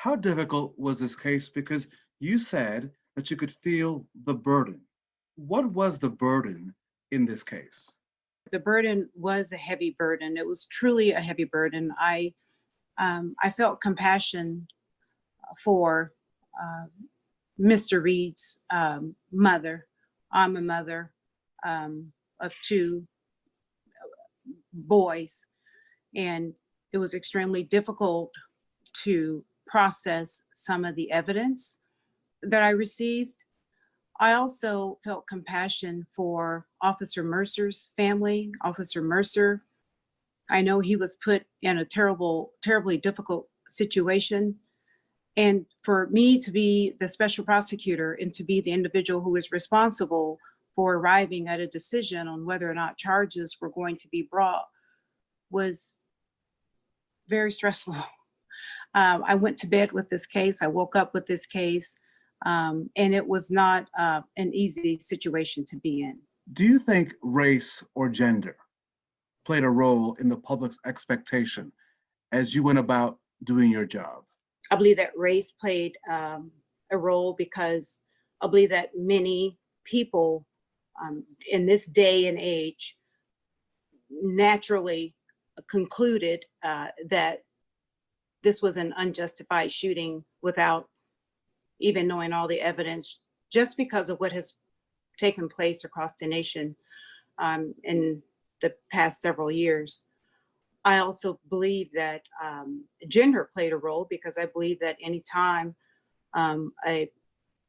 How difficult was this case? Because you said that you could feel the burden. What was the burden in this case? The burden was a heavy burden. It was truly a heavy burden. I felt compassion for uh, Mr. Reed's mother. I'm a mother of two boys, and it was extremely difficult to process some of the evidence that I received. I also felt compassion for Officer Mercer's family. Officer Mercer, I know he was put in a terribly difficult situation. And for me to be the special prosecutor and to be the individual who is responsible for arriving at a decision on whether or not charges were going to be brought was very stressful. I went to bed with this case. I woke up with this case. And it was not an easy situation to be in. Do you think race or gender played a role in the public's expectation as you went about doing your job? I believe that race played a role because I believe that many people in this day and age naturally concluded that this was an unjustified shooting without even knowing all the evidence, just because of what has taken place across the nation in the past several years. I also believe that gender played a role, because I believe that anytime a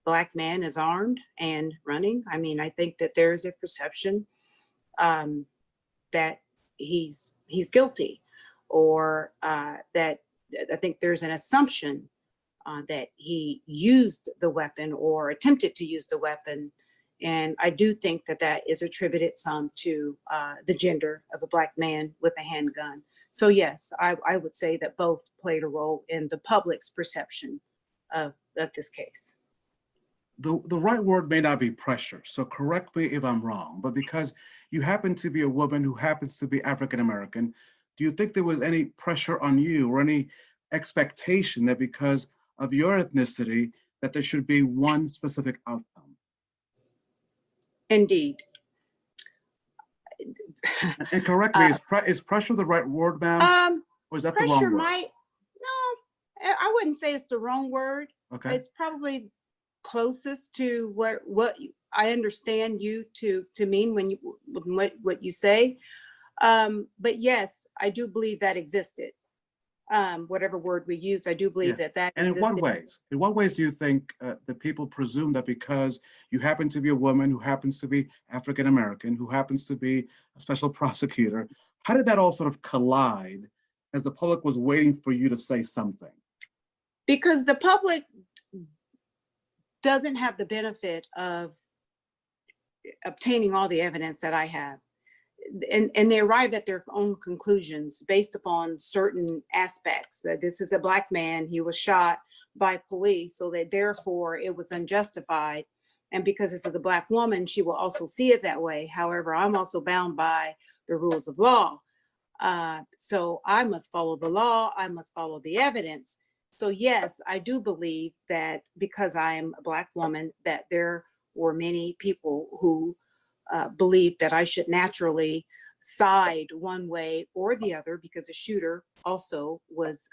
Black man is armed and running, I mean, I think that there's a perception that he's guilty, or that I think there's an assumption that he used the weapon or attempted to use the weapon. And I do think that that is attributed some to the gender of a Black man with a handgun. So yes, I would say that both played a role in the public's perception of this case. The right word may not be pressure, so correct me if I'm wrong, but because you happen to be a woman who happens to be African American, do you think there was any pressure on you or any expectation that because of your ethnicity that there should be one specific outcome? Indeed. And correct me, is pressure the right word, ma'am? Or is that the wrong Pressure word? no, I wouldn't say it's the wrong word. Okay. It's probably closest to what I understand you to mean when you what you say. But yes, I do believe that existed. Whatever word we use, I do believe Yes. that And existed. in what ways? In what ways do you think that people presume that because you happen to be a woman who happens to be African American, who happens to be a special prosecutor, how did that all sort of collide as the public was waiting for you to say something? Because the public doesn't have the benefit of obtaining all the evidence that I have. And they arrive at their own conclusions based upon certain aspects. That this is a Black man, he was shot by police, so that therefore it was unjustified. And because this is a Black woman, she will also see it that way. However, I'm also bound by the rules of law. So I must follow the law, I must follow the evidence. So yes, I do believe that because I am a Black woman, that there were many people who believed that I should naturally side one way or the other, because the shooter also was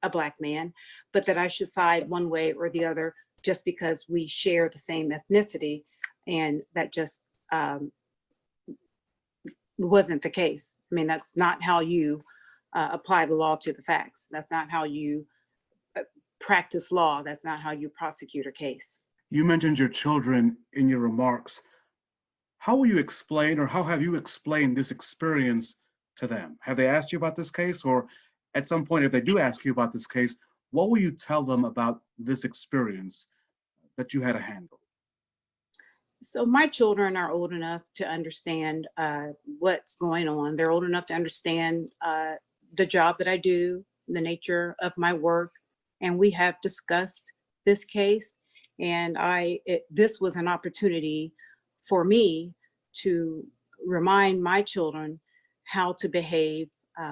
a Black man, but that I should side one way or the other just because we share the same ethnicity. And that just wasn't the case. I mean, that's not how you apply the law to the facts. That's not how you practice law. That's not how you prosecute a case. You mentioned your children in your remarks. How will you explain, or how have you explained this experience to them? Have they asked you about this case? Or at some point, if they do ask you about this case, what will you tell them about this experience that you had to handle? So my children are old enough to understand what's going on. They're old enough to understand the job that I do, the nature of my work, and we have discussed this case. And this was an opportunity for me to remind my children how to behave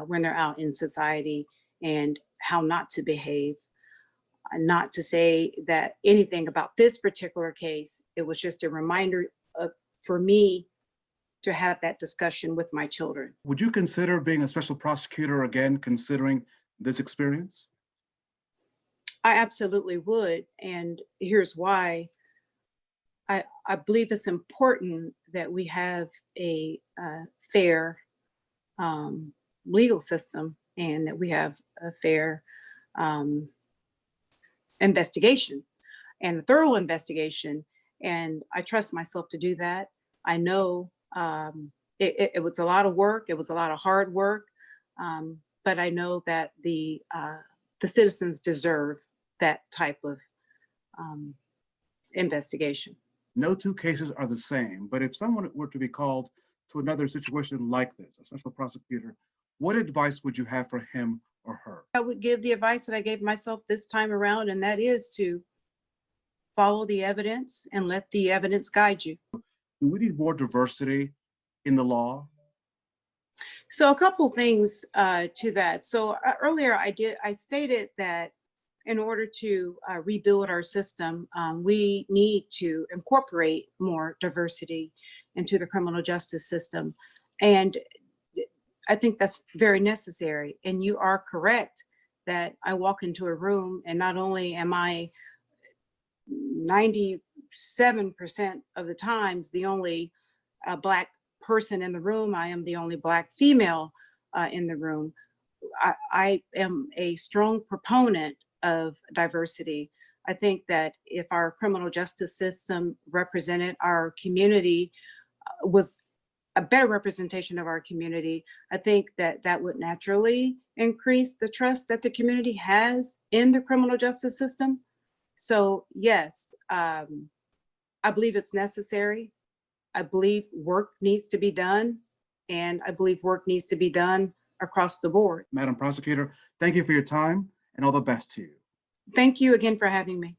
when they're out in society and how not to behave. Not to say that anything about this particular case, it was just a reminder for me to have that discussion with my children. Would you consider being a special prosecutor again, considering this experience? I absolutely would. And here's why. I believe it's important that we have a fair legal system and that we have a fair investigation and a thorough investigation. And I trust myself to do that. I know it was a lot of work. It was a lot of hard work. But I know that the citizens deserve that type of investigation. No two cases are the same, but if someone were to be called to another situation like this, a special prosecutor, what advice would you have for him or her? I would give the advice that I gave myself this time around, and that is to follow the evidence and let the evidence guide you. Do we need more diversity in the law? So a couple things to that. So earlier I stated that in order to rebuild our system, we need to incorporate more diversity into the criminal justice system. And I think that's very necessary. And you are correct that I walk into a room and not only am I 97% of the times the only Black person in the room, I am the only Black female in the room. I am a strong proponent of diversity. I think that if our criminal justice system represented our community, was a better representation of our community, I think that that would naturally increase the trust that the community has in the criminal justice system. So yes, I believe it's necessary. I believe work needs to be done, and I believe work needs to be done across the board. Madam Prosecutor, thank you for your time and all the best to you. Thank you again for having me.